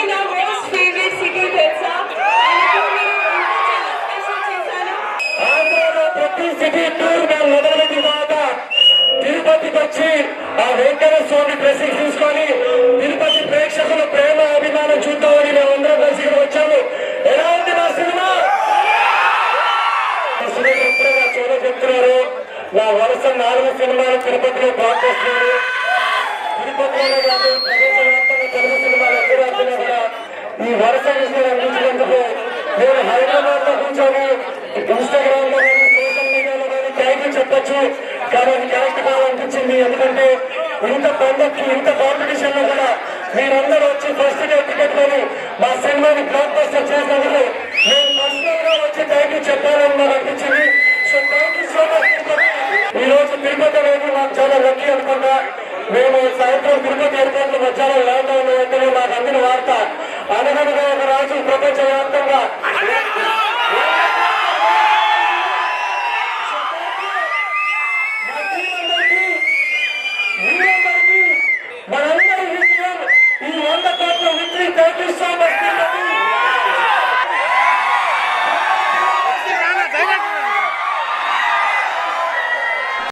నా most favourite city తెలుసా. ఆంధ్రలో ప్రతి సిటీ టూర్ మేము మొదలైన తర్వాత తిరుపతికి వచ్చి ఆ వెంకటేశ్వర స్వామి డ్రెస్సింగ్ తీసుకొని తిరుపతి ప్రేక్షకుల ప్రేమ అభిమానం చూద్దామని మేము అందరం కలిసి వచ్చాము. ఎలా ఉంది మా సినిమా? ఎప్పుడైనా చూడ చెప్తున్నారు. నా వరుస 4 సినిమాలు తిరుపతిలో బ్లాక్ చేస్తున్నారు. తిరుపతిలోనే కాదు ప్రపంచవ్యాప్తంగా తెలుగు సినిమాలు ఎక్కడ ఆడుతున్నా కూడా ఈ వరుస విషయాలు అందించినందుకు నేను హైదరాబాద్ లో కూర్చొని ఇన్స్టాగ్రామ్ లో కానీ సోషల్ మీడియాలో కానీ థ్యాంక్ యూ చెప్పొచ్చు. కానీ అది కరెక్ట్ కావాలనిపించింది. ఎందుకంటే ఇంత పండక్కి ఇంత కాంపిటీషన్ లో కూడా మీరందరూ వచ్చి ఫస్ట్ డే టికెట్ కొని మా సినిమాని బ్లాక్ బస్టర్ చేసినందుకు నేను పర్సనల్ గా వచ్చి థ్యాంక్ యూ చెప్పాలని నాకు అనిపించింది. So thank you so much. ఈ రోజు తిరుపతి అనేది నాకు చాలా లక్కీ అనుకుంటా. మేము సాయంత్రం తిరుపతి